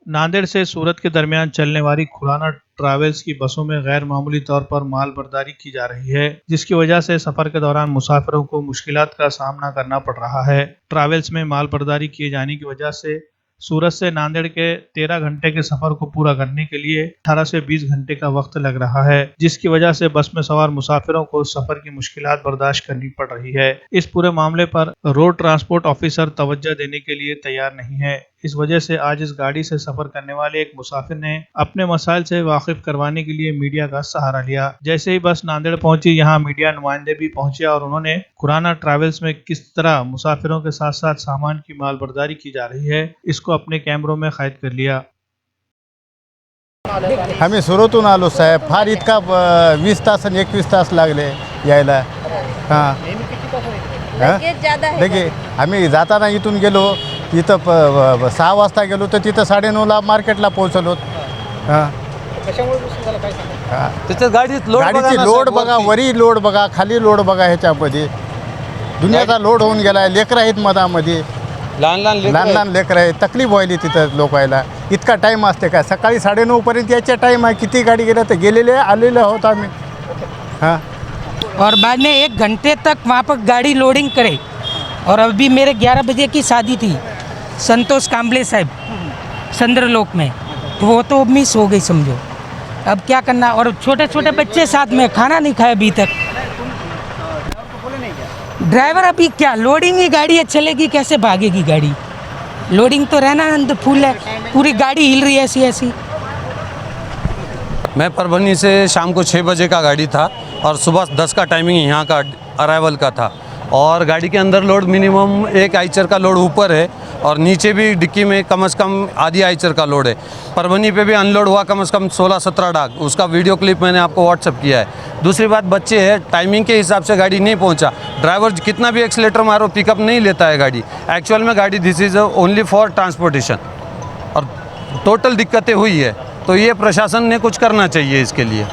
नांदेड़ से सूरत के दरमियान चलने वाली खुराना ट्रैवल्स की बसों में गैर मामूली तौर पर माल बर्दारी की जा रही है, जिसकी वजह से सफर के दौरान मुसाफिरों को मुश्किलात का सामना करना पड़ रहा है। ट्रैवल्स में माल बर्दारी किए जाने की वजह से सूरत से नांदेड़ के 13 घंटे के सफर को पूरा करने के लिए 18 से 20 घंटे का वक्त लग रहा है, जिसकी वजह से बस में सवार मुसाफिरों को सफर की मुश्किलात बर्दाश्त करनी पड़ रही है। इस पूरे मामले पर रोड ट्रांसपोर्ट ऑफिसर तवज्जो देने के लिए तैयार नहीं है। इस वजह से आज इस गाड़ी से सफर करने वाले एक मुसाफिर ने अपने मसाइल से वाकिफ करवाने के लिए मीडिया का सहारा लिया। जैसे ही बस नांदेड़ पहुंची, यहाँ मीडिया नुमाइंदे भी पहुंचे और उन्होंने खुराना ट्रैवल्स में किस तरह मुसाफिरों के साथ साथ सामान की माल बर्दारी की जा रही है, इसको अपने कैमरों में कैद कर लिया। आम्ही सुरतून आलो साहेब, फार इतका 20 तास आणि 21 तास लागले यायला। हां देखिए, आम्ही जाताना इथून गेलो, इथं 6 वाजता गेलो तर तिथं 9:30ला मार्केटला पोहोचलो। हां त्याच्यात गाडीची लोड बघा, वरी लोड बघा, खाली लोड बघा, ह्याच्यामध्ये दुनियाचा लोड होऊन गेला। लेकरं आहेत मधामध्ये, लहान लेकरं आहेत, तकलीफ व्हायली तिथं लोकायला। इतका टाईम असते काय? सकाळी 9:30 पर्यंत यायचा टाईम आहे। किती गाडी गेल्या तर गेलेले आलेले आहोत आम्ही। हाँ, और बाद में 1 घंटे तक वहाँ पर गाड़ी लोडिंग करे। और अभी मेरे 11 बजे की शादी थी संतोष कांबले साहब चंद्रलोक में, तो वो तो मिस हो गई समझो। अब क्या करना, और छोटे छोटे बच्चे साथ में, खाना नहीं खाया अभी तक। ड्राइवर अभी क्या लोडिंग ही गाड़ी है, चलेगी कैसे, भागेगी गाड़ी? लोडिंग तो रहना फुल है, पूरी गाड़ी हिल रही है ऐसी ऐसी। मैं परभनी से शाम को 6 बजे का गाड़ी था और सुबह 10 का टाइमिंग यहाँ का अराइवल का था। और गाड़ी के अंदर लोड मिनिमम 1 आइचर का लोड ऊपर है और नीचे भी डिक्की में कम से कम आधी आइचर का लोड है। परभनी पे भी अनलोड हुआ कम से कम 16-17 डाक, उसका वीडियो क्लिप मैंने आपको व्हाट्सअप किया है। दूसरी बात, बच्चे हैं, टाइमिंग के हिसाब से गाड़ी नहीं पहुंचा। ड्राइवर कितना भी एक्सीलेटर मारो पिकअप नहीं लेता है गाड़ी। एक्चुअल में गाड़ी this is only for transportation और टोटल दिक्कतें हुई है, तो ये प्रशासन ने कुछ करना चाहिए इसके लिए।